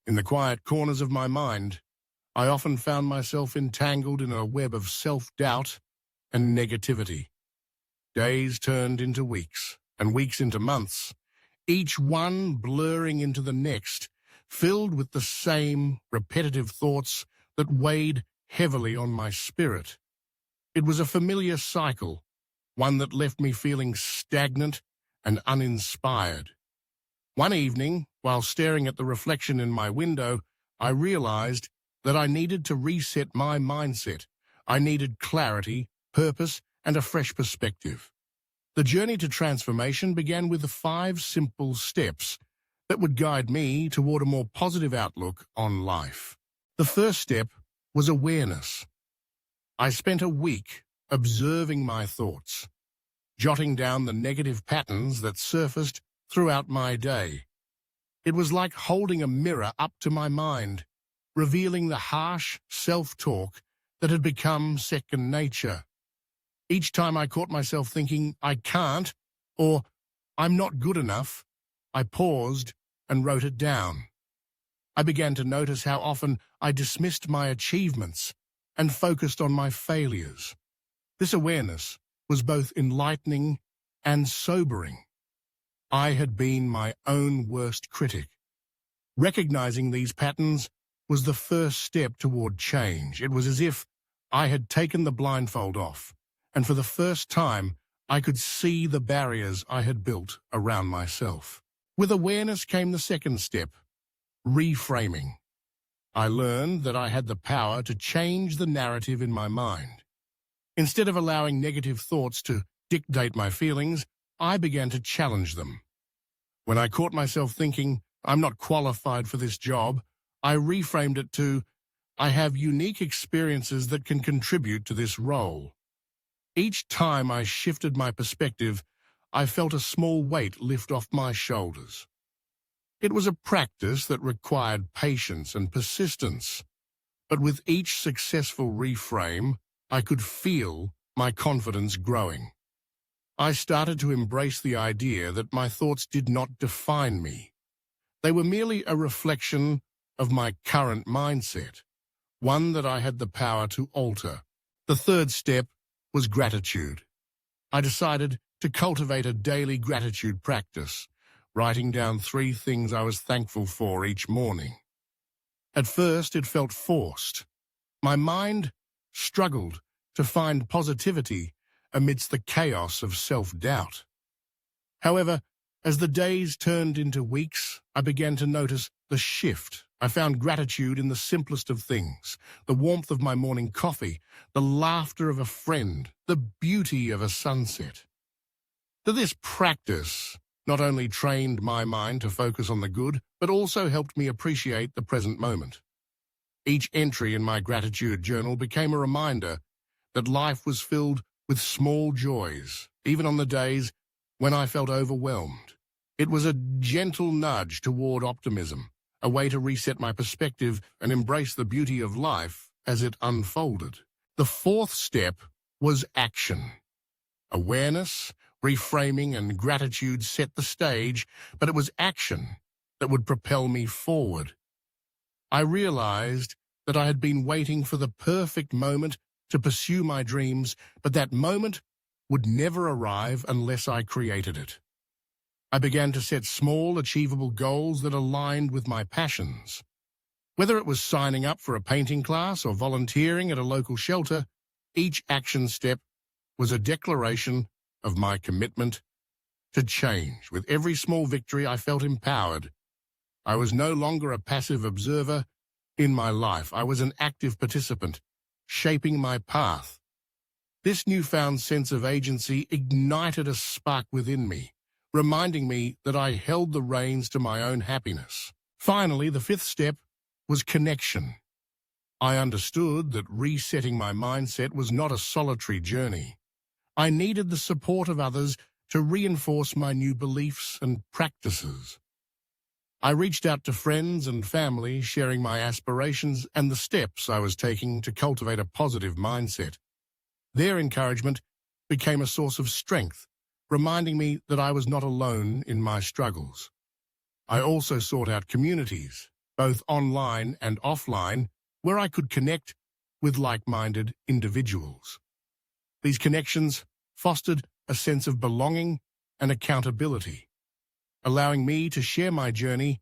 In the quiet corners of my mind, I often found myself entangled in a web of self-doubt and negativity. Days turned into weeks, and weeks into months, each one blurring into the next, filled with the same repetitive thoughts that weighed heavily on my spirit. It was a familiar cycle, one that left me feeling stagnant and uninspired. One evening, while staring at the reflection in my window, I realized that I needed to reset my mindset. I needed clarity, purpose, and a fresh perspective. The journey to transformation began with the 5 simple steps that would guide me toward a more positive outlook on life. The first step was awareness. I spent a week observing my thoughts, jotting down the negative patterns that surfaced throughout my day. It was like holding a mirror up to my mind, revealing the harsh self-talk that had become second nature. Each time I caught myself thinking, I can't, or I'm not good enough, I paused and wrote it down. I began to notice how often I dismissed my achievements and focused on my failures. This awareness was both enlightening and sobering. I had been my own worst critic. Recognizing these patterns was the first step toward change. It was as if I had taken the blindfold off, and for the first time, I could see the barriers I had built around myself. With awareness came the second step, reframing. I learned that I had the power to change the narrative in my mind. Instead of allowing negative thoughts to dictate my feelings, I began to challenge them. When I caught myself thinking, I'm not qualified for this job, I reframed it to, I have unique experiences that can contribute to this role. Each time I shifted my perspective, I felt a small weight lift off my shoulders. It was a practice that required patience and persistence, but with each successful reframe, I could feel my confidence growing. I started to embrace the idea that my thoughts did not define me. They were merely a reflection of my current mindset, one that I had the power to alter. The third step was gratitude. I decided to cultivate a daily gratitude practice, writing down 3 things I was thankful for each morning. At first, it felt forced. My mind struggled to find positivity amidst the chaos of self-doubt. However, as the days turned into weeks, I began to notice the shift. I found gratitude in the simplest of things, the warmth of my morning coffee, the laughter of a friend, the beauty of a sunset. This practice not only trained my mind to focus on the good, but also helped me appreciate the present moment. Each entry in my gratitude journal became a reminder that life was filled with small joys, even on the days when I felt overwhelmed. It was a gentle nudge toward optimism, a way to reset my perspective and embrace the beauty of life as it unfolded. The fourth step was action. Awareness, reframing, and gratitude set the stage, but it was action that would propel me forward. I realized that I had been waiting for the perfect moment to pursue my dreams, but that moment would never arrive unless I created it. I began to set small, achievable goals that aligned with my passions. Whether it was signing up for a painting class or volunteering at a local shelter, each action step was a declaration of my commitment to change. With every small victory, I felt empowered. I was no longer a passive observer in my life. I was an active participant, shaping my path. This newfound sense of agency ignited a spark within me, reminding me that I held the reins to my own happiness. Finally, the fifth step was connection. I understood that resetting my mindset was not a solitary journey. I needed the support of others to reinforce my new beliefs and practices. I reached out to friends and family, sharing my aspirations and the steps I was taking to cultivate a positive mindset. Their encouragement became a source of strength, reminding me that I was not alone in my struggles. I also sought out communities, both online and offline, where I could connect with like-minded individuals. These connections fostered a sense of belonging and accountability, allowing me to share my journey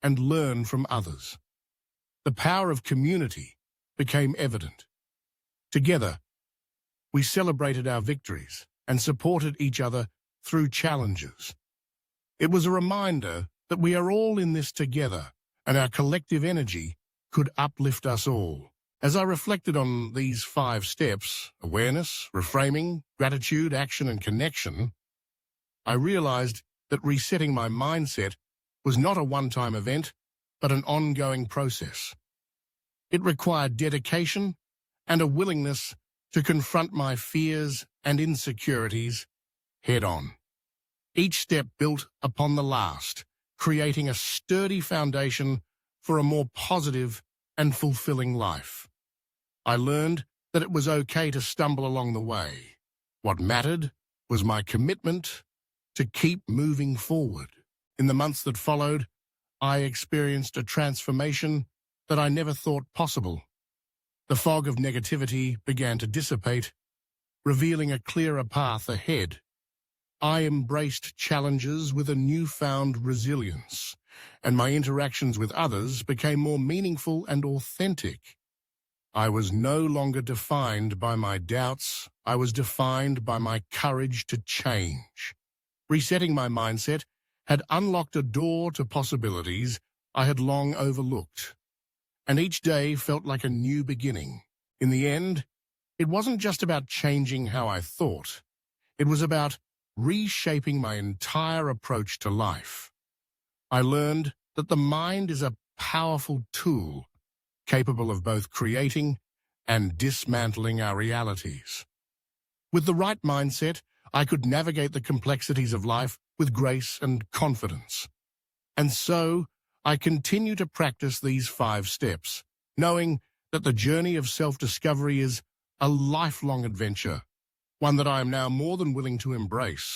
and learn from others. The power of community became evident. Together, we celebrated our victories and supported each other through challenges. It was a reminder that we are all in this together, and our collective energy could uplift us all. As I reflected on these 5 steps, awareness, reframing, gratitude, action, and connection, I realized that resetting my mindset was not a one-time event, but an ongoing process. It required dedication and a willingness to confront my fears and insecurities head-on. Each step built upon the last, creating a sturdy foundation for a more positive and fulfilling life. I learned that it was okay to stumble along the way. What mattered was my commitment to keep moving forward. In the months that followed, I experienced a transformation that I never thought possible. The fog of negativity began to dissipate, revealing a clearer path ahead. I embraced challenges with a newfound resilience, and my interactions with others became more meaningful and authentic. I was no longer defined by my doubts. I was defined by my courage to change. Resetting my mindset had unlocked a door to possibilities I had long overlooked, and each day felt like a new beginning. In the end, it wasn't just about changing how I thought. It was about reshaping my entire approach to life. I learned that the mind is a powerful tool, capable of both creating and dismantling our realities. With the right mindset, I could navigate the complexities of life with grace and confidence. And so, I continue to practice these 5 steps, knowing that the journey of self-discovery is a lifelong adventure, one that I am now more than willing to embrace.